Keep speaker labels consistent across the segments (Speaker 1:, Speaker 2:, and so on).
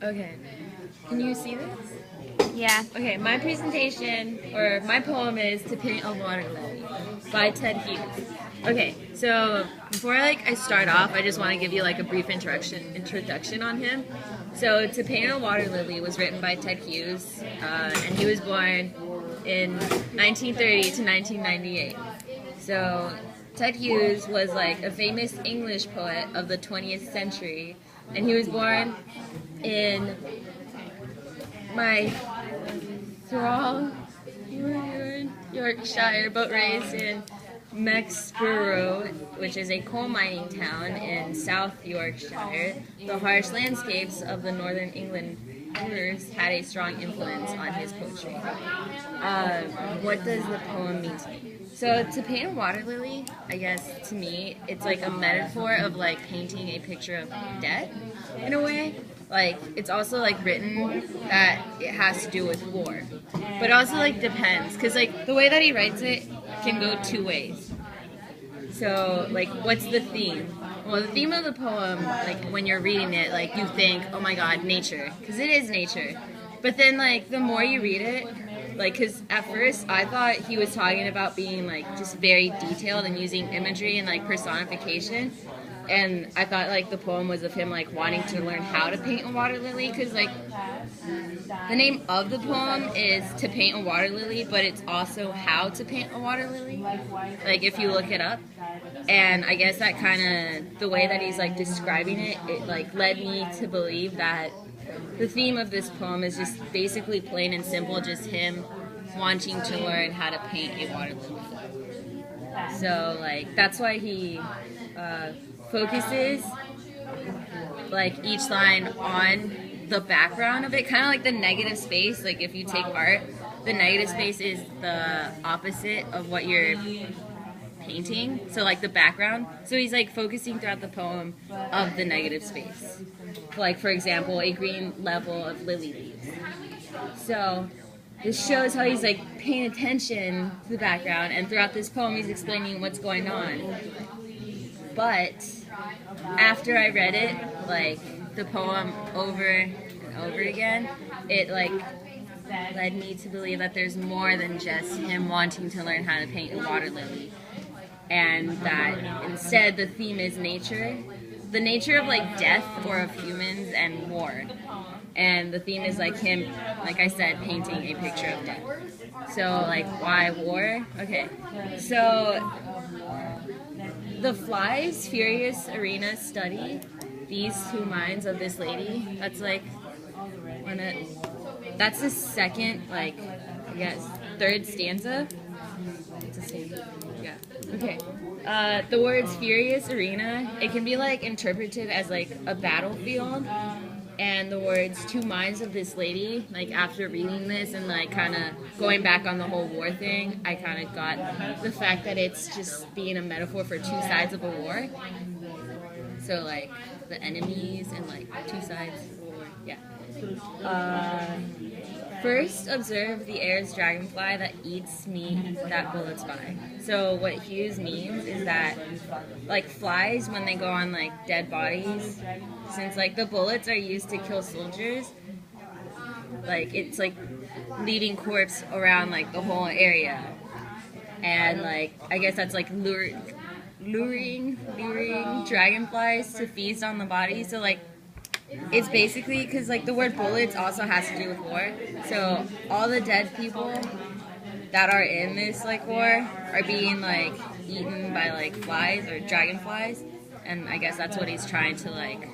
Speaker 1: Okay. Can you see this?
Speaker 2: Yeah.
Speaker 1: Okay, my presentation, or my poem is To Paint a Water Lily by Ted Hughes. Okay, so before I start off, I just want to give you like a brief introduction on him. So To Paint a Water Lily was written by Ted Hughes, and he was born in 1930 to 1998. So Ted Hughes was like a famous English poet of the 20th century, and he was born in my thrall, Yorkshire, but raised in Mexborough, which is a coal mining town in South Yorkshire. The harsh landscapes of the northern England winters had a strong influence on his poetry. What does the poem mean to me? So to paint a water lily, I guess to me, it's like a metaphor of like painting a picture of death in a way. Like it's also like written that it has to do with war, but it also like depends because like the way that he writes it can go two ways. So like what's the theme? Well, the theme of the poem, like when you're reading it, like you think, oh my god, nature, because it is nature. But then like the more you read it, like because at first I thought he was talking about being like just very detailed and using imagery and like personification, and I thought like the poem was of him like wanting to learn how to paint a water lily because like the name of the poem is To Paint a Water Lily, but it's also how to paint a water lily, like if you look it up. And I guess that kind of the way that he's like describing it, it like led me to believe that the theme of this poem is just basically plain and simple, just him wanting to learn how to paint a water lily. So like that's why he focuses like each line on the background of it, kind of like the negative space. Like if you take art, the negative space is the opposite of what you're painting. So like the background. So he's like focusing throughout the poem of the negative space. Like for example, a green level of lily leaves. So this shows how he's like paying attention to the background, and throughout this poem he's explaining what's going on. But after I read it, like the poem over and over again, it like led me to believe that there's more than just him wanting to learn how to paint a water lily, and that instead the theme is nature, the nature of like death or of humans and war. And the theme is like him, like I said, painting a picture of death. So like why war? Okay, so the Fly's Furious Arena study these two minds of this lady. That's like that's the second, like, I guess, third stanza. It's a stanza. Yeah. Okay. The words furious arena, it can be like interpreted as like a battlefield. And the words two minds of this lady, like after reading this and like kind of going back on the whole war thing, I kind of got the fact that it's just being a metaphor for two sides of a war. So like the enemies and like two sides of a war. Yeah. First, observe the air's dragonfly that eats meat that bullets by. So what Hughes means is that, like flies, when they go on like dead bodies, since like the bullets are used to kill soldiers, like it's like leaving corpse around like the whole area, and like I guess that's like luring dragonflies to feast on the body. So like it's basically because like the word bullets also has to do with war. So all the dead people that are in this like war are being like eaten by like flies or dragonflies, and I guess that's what he's trying to like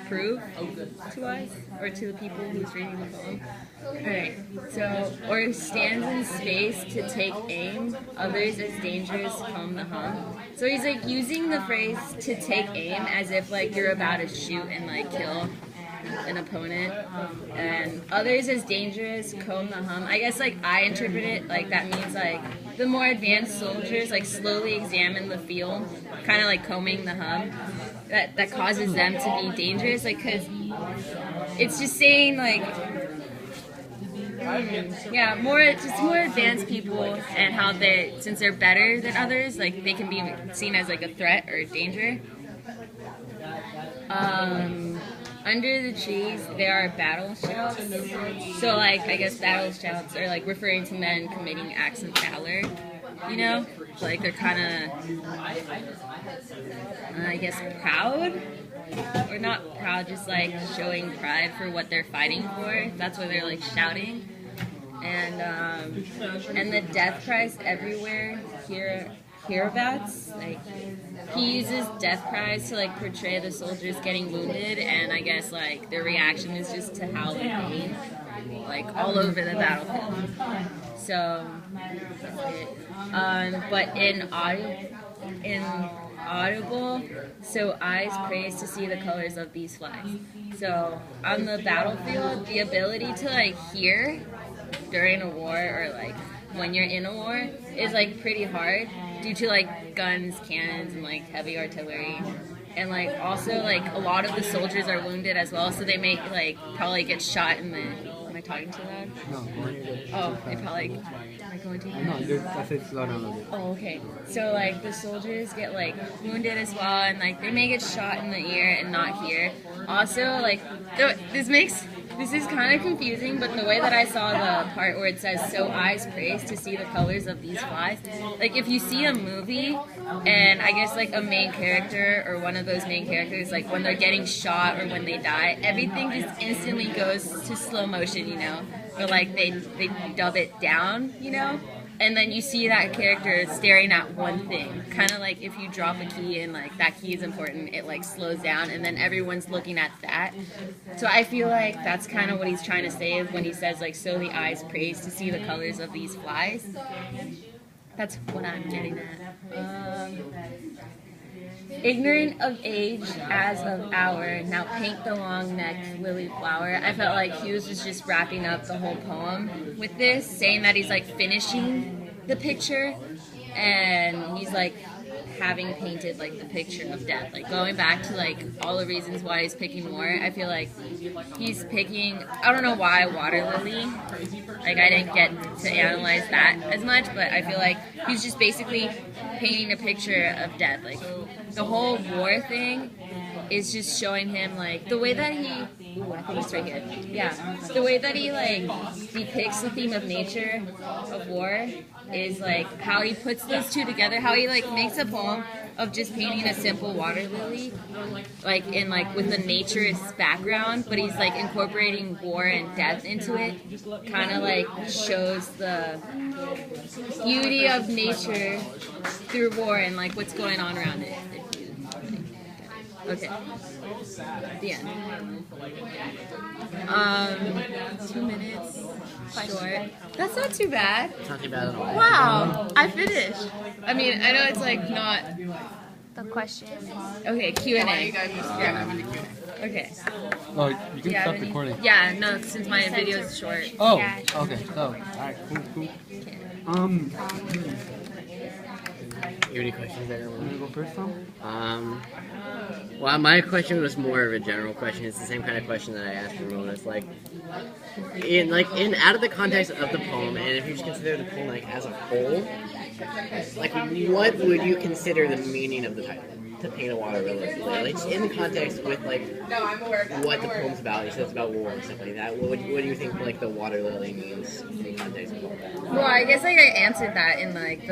Speaker 1: prove to us or to the people who's reading the poem. Alright, so or stands in space to take aim, others as dangerous comb the hum. So he's like using the phrase to take aim as if like you're about to shoot and like kill an opponent, and others as dangerous comb the hum. I guess like I interpret it like that means like the more advanced soldiers like slowly examine the field, kind of like combing the hum. That causes them to be dangerous, like because it's just saying like yeah, more advanced people, and how they, since they're better than others, like they can be seen as like a threat or a danger. under the trees there are battle shouts. So like I guess battle shouts are like referring to men committing acts of valor. You know, like they're kind of, I guess, proud, or not proud, just like showing pride for what they're fighting for. That's why they're like shouting, and the death cries everywhere. Hereabouts, like he uses death cries to like portray the soldiers getting wounded, and I guess like their reaction is just to howl in pain, like all over the battlefield. So that's it. But in audible, so eyes praise to see the colors of these flags. So on the battlefield, the ability to like hear during a war or like when you're in a war is like pretty hard due to like guns, cannons, and like heavy artillery. And like also like a lot of the soldiers are wounded as well, so they may like probably get shot in the. Am I talking too loud?
Speaker 2: No,
Speaker 1: oh, they probably. Am I going too loud?
Speaker 2: No, I said slow down a little bit.
Speaker 1: Oh, okay. So like the soldiers get like wounded as well, and like they may get shot in the ear and not hear. Also, like this is kind of confusing, but the way that I saw the part where it says, so eyes praise to see the colors of these flies, like if you see a movie and I guess like a main character or one of those main characters, like when they're getting shot or when they die, everything just instantly goes to slow motion, you know, or like they dub it down, you know, and then you see that character staring at one thing, kind of like if you drop a key and like that key is important, it like slows down and then everyone's looking at that. So I feel like that's kind of what he's trying to say when he says like, so the eyes praise to see the colors of these flies. That's what I'm getting at. Ignorant of age as of hour, now paint the long-necked lily flower. I felt like Hughes was just wrapping up the whole poem with this, saying that he's like finishing the picture, and he's like having painted like the picture of death, like going back to like all the reasons why he's picking war. I feel like he's picking, I don't know why water lily, like I didn't get to analyze that as much, but I feel like he's just basically painting a picture of death. Like the whole war thing is just showing him like the way that he, ooh, I think it's right here, yeah, the way that he like depicts the theme of nature of war is like how he puts those two together, how he like makes a poem of just painting a simple water lily, like in like with a naturist background, but he's like incorporating war and death into it, kind of like shows the beauty of nature through war and like what's going on around it. Okay. The end. 2 minutes. Short. That's not too bad.
Speaker 3: It's not too bad at all.
Speaker 1: Wow. I finished. I mean, I know it's like not.
Speaker 4: The question.
Speaker 1: Okay, Q&A. Okay.
Speaker 2: Oh, you can stop recording.
Speaker 1: Yeah, no, since my video is short.
Speaker 2: Oh,
Speaker 4: Yeah.
Speaker 2: okay. So, alright, cool.
Speaker 3: You have any questions there?
Speaker 2: You wanna go first, Tom?
Speaker 3: Well, my question was more of a general question. It's the same kind of question that I asked Ramona. It's like, out of the context of the poem, and if you just consider the poem like as a whole, like what would you consider the meaning of the title? To paint a water lily, like just in the context with like what the poem's about. You said it's about war and stuff like that. What do you think like the water lily means in the context of all that?
Speaker 1: Well, I guess like I answered that in like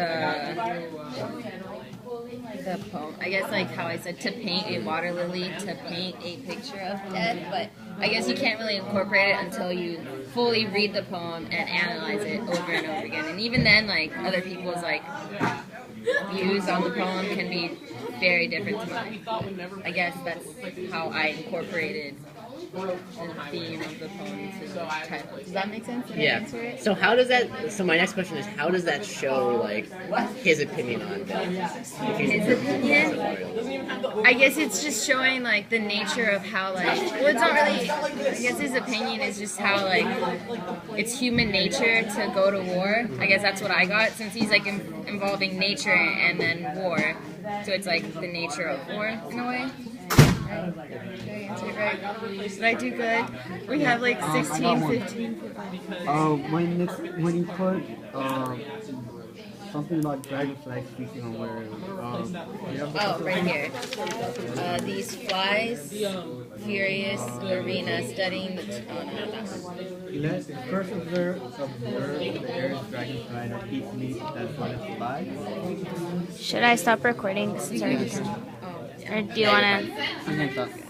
Speaker 1: the poem. I guess like how I said to paint a water lily, to paint a picture of death, but I guess you can't really incorporate it until you fully read the poem and analyze it over and over again. And even then, like other people's like views on the poem can be very different to mine. I guess that's how I incorporated the theme of the poem into the title. Does that make sense? Did I answer it?
Speaker 3: So how does that? So my next question is, how does that show like his opinion on death?
Speaker 1: His opinion? I guess it's just showing like the nature of how like, well, it's not really, I guess his opinion is just how like it's human nature to go to war. I guess that's what I got, since he's like involving nature and then war. So it's like the nature of war in a way. Did I answer it right? Did I do good? We have like 16, 15.
Speaker 2: When you put something about dragonflies feasting on where. You have the
Speaker 1: Oh, right here. These flies, furious arena, studying the. Oh, no, not that one.
Speaker 2: Let the first observe the air's dragonfly that eats meat that's what it's by.
Speaker 4: Should I stop recording since we're done?
Speaker 1: Oh, yeah.
Speaker 4: Or do you want to?
Speaker 2: You can stop.